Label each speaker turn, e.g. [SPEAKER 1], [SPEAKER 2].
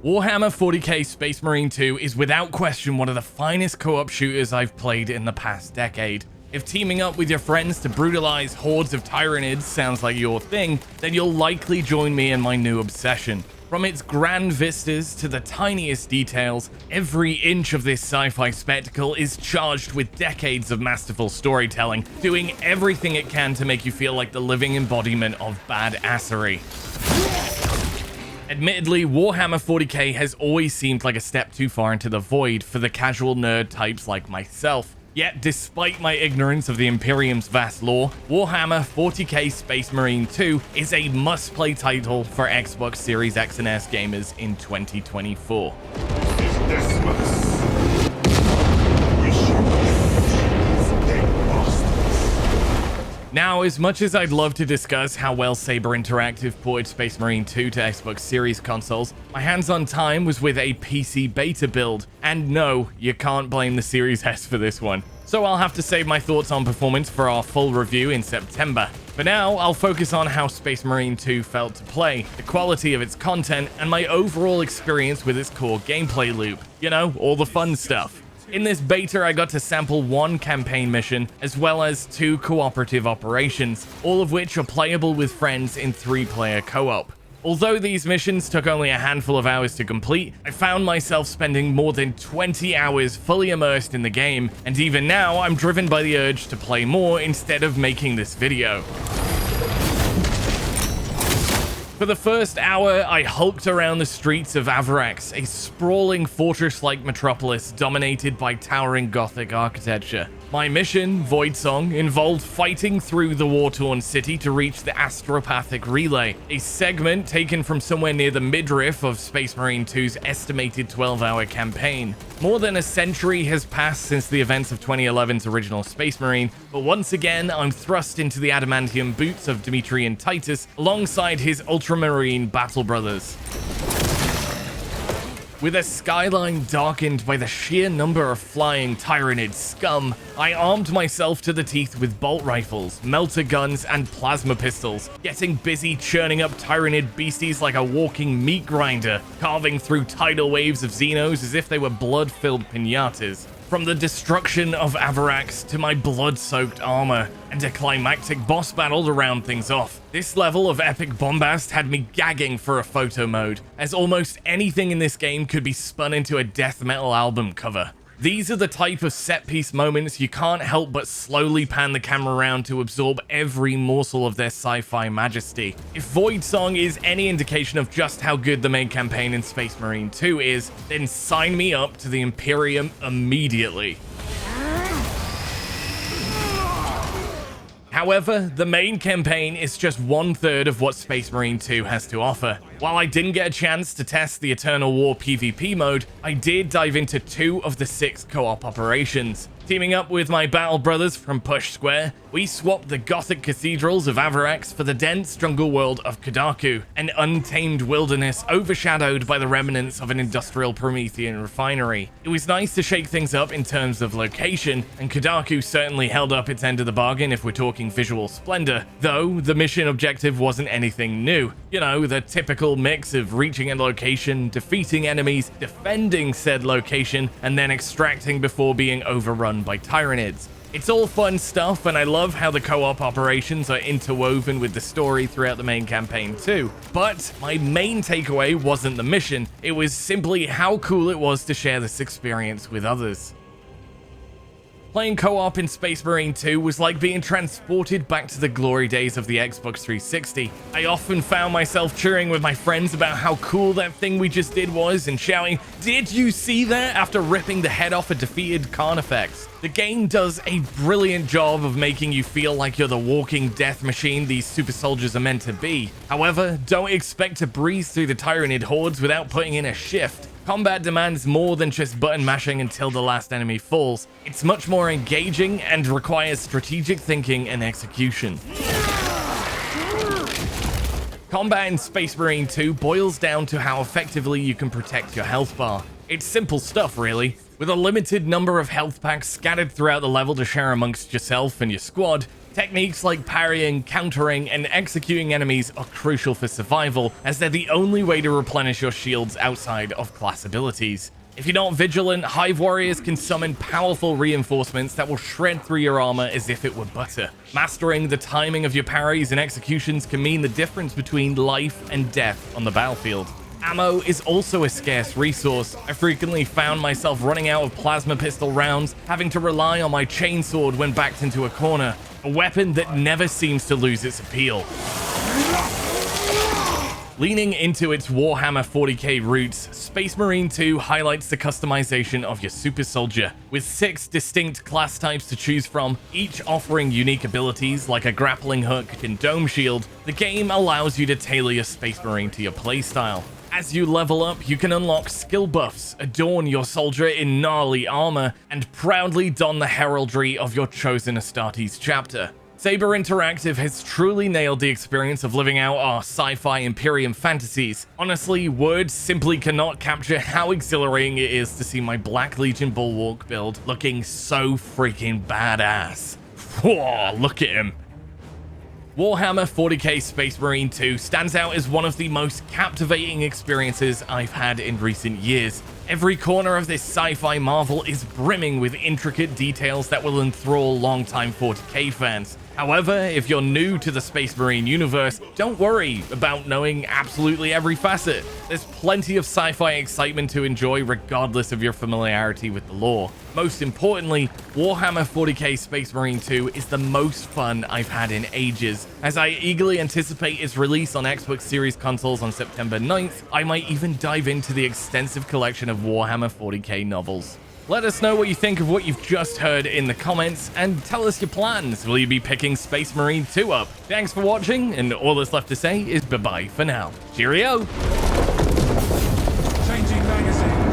[SPEAKER 1] Warhammer 40K Space Marine 2 is without question one of the finest co-op shooters I've played in the past decade. If teaming up with your friends to brutalize hordes of Tyranids sounds like your thing, then you'll likely join me in my new obsession. From its grand vistas to the tiniest details, every inch of this sci-fi spectacle is charged with decades of masterful storytelling, doing everything it can to make you feel like the living embodiment of badassery. Admittedly, Warhammer 40K has always seemed like a step too far into the void for the casual nerd types like myself. Yet, despite my ignorance of the Imperium's vast lore, Warhammer 40K Space Marine 2 is a must-play title for Xbox Series X and S gamers in 2024. Now, as much as I'd love to discuss how well Saber Interactive ported Space Marine 2 to Xbox Series consoles, my hands-on time was with a PC beta build, and no, you can't blame the Series S for this one. So I'll have to save my thoughts on performance for our full review in September. For now, I'll focus on how Space Marine 2 felt to play, the quality of its content, and my overall experience with its core gameplay loop. You know, all the fun stuff. In this beta, I got to sample one campaign mission, as well as 2 cooperative operations, all of which are playable with friends in 3-player co-op. Although these missions took only a handful of hours to complete, I found myself spending more than 20 hours fully immersed in the game, and even now, I'm driven by the urge to play more instead of making this video. For the first hour, I hulked around the streets of Avarax, a sprawling fortress-like metropolis dominated by towering Gothic architecture. My mission, Voidsong, involved fighting through the war-torn city to reach the Astropathic Relay, a segment taken from somewhere near the midriff of Space Marine 2's estimated 12-hour campaign. More than a century has passed since the events of 2011's original Space Marine, but once again, I'm thrust into the adamantium boots of Dimitri and Titus alongside his Ultramarine battle brothers. With a skyline darkened by the sheer number of flying Tyranid scum, I armed myself to the teeth with bolt rifles, melter guns, and plasma pistols, getting busy churning up Tyranid beasties like a walking meat grinder, carving through tidal waves of Xenos as if they were blood-filled piñatas. From the destruction of Avarax to my blood-soaked armor, and a climactic boss battle to round things off. This level of epic bombast had me gagging for a photo mode, as almost anything in this game could be spun into a death metal album cover. These are the type of set-piece moments you can't help but slowly pan the camera around to absorb every morsel of their sci-fi majesty. If Voidsong is any indication of just how good the main campaign in Space Marine 2 is, then sign me up to the Imperium immediately. However, the main campaign is just 1/3 of what Space Marine 2 has to offer. While I didn't get a chance to test the Eternal War PvP mode, I did dive into 2 of the 6 co-op operations. Teaming up with my battle brothers from Push Square, we swapped the Gothic cathedrals of Avarax for the dense jungle world of Kadaku, an untamed wilderness overshadowed by the remnants of an industrial Promethean refinery. It was nice to shake things up in terms of location, and Kadaku certainly held up its end of the bargain if we're talking visual splendor, though the mission objective wasn't anything new. You know, the typical mix of reaching a location, defeating enemies, defending said location, and then extracting before being overrun by Tyranids. It's all fun stuff, and I love how the co-op operations are interwoven with the story throughout the main campaign too. But my main takeaway wasn't the mission, it was simply how cool it was to share this experience with others. Playing co-op in Space Marine 2 was like being transported back to the glory days of the Xbox 360. I often found myself cheering with my friends about how cool that thing we just did was and shouting, "Did you see that?" after ripping the head off a defeated Carnifex. The game does a brilliant job of making you feel like you're the walking death machine these super soldiers are meant to be. However, don't expect to breeze through the Tyranid hordes without putting in a shift. Combat demands more than just button mashing until the last enemy falls. It's much more engaging and requires strategic thinking and execution. Combat in Space Marine 2 boils down to how effectively you can protect your health bar. It's simple stuff, really. With a limited number of health packs scattered throughout the level to share amongst yourself and your squad, Techniques like parrying, countering, and executing enemies are crucial for survival, as they're the only way to replenish your shields outside of class abilities. If you're not vigilant, Hive Warriors can summon powerful reinforcements that will shred through your armor as if it were butter. Mastering the timing of your parries and executions can mean the difference between life and death on the battlefield. Ammo is also a scarce resource. I frequently found myself running out of plasma pistol rounds, having to rely on my chainsword when backed into a corner, a weapon that never seems to lose its appeal. Leaning into its Warhammer 40K roots, Space Marine 2 highlights the customization of your super soldier. With 6 distinct class types to choose from, each offering unique abilities like a grappling hook and dome shield, the game allows you to tailor your Space Marine to your playstyle. As you level up, you can unlock skill buffs, adorn your soldier in gnarly armor, and proudly don the heraldry of your chosen Astartes chapter. Saber Interactive has truly nailed the experience of living out our sci-fi Imperium fantasies. Honestly, words simply cannot capture how exhilarating it is to see my Black Legion Bulwark build looking so freaking badass. Whoa, look at him. Warhammer 40K Space Marine 2 stands out as one of the most captivating experiences I've had in recent years. Every corner of this sci-fi marvel is brimming with intricate details that will enthrall longtime 40K fans. However, if you're new to the Space Marine universe, don't worry about knowing absolutely every facet. There's plenty of sci-fi excitement to enjoy regardless of your familiarity with the lore. Most importantly, Warhammer 40K Space Marine 2 is the most fun I've had in ages. As I eagerly anticipate its release on Xbox Series consoles on September 9th, I might even dive into the extensive collection of Warhammer 40K novels. Let us know what you think of what you've just heard in the comments, and tell us your plans. Will you be picking Space Marine 2 up? Thanks for watching, and all that's left to say is bye-bye for now. Cheerio!
[SPEAKER 2] Changing magazine.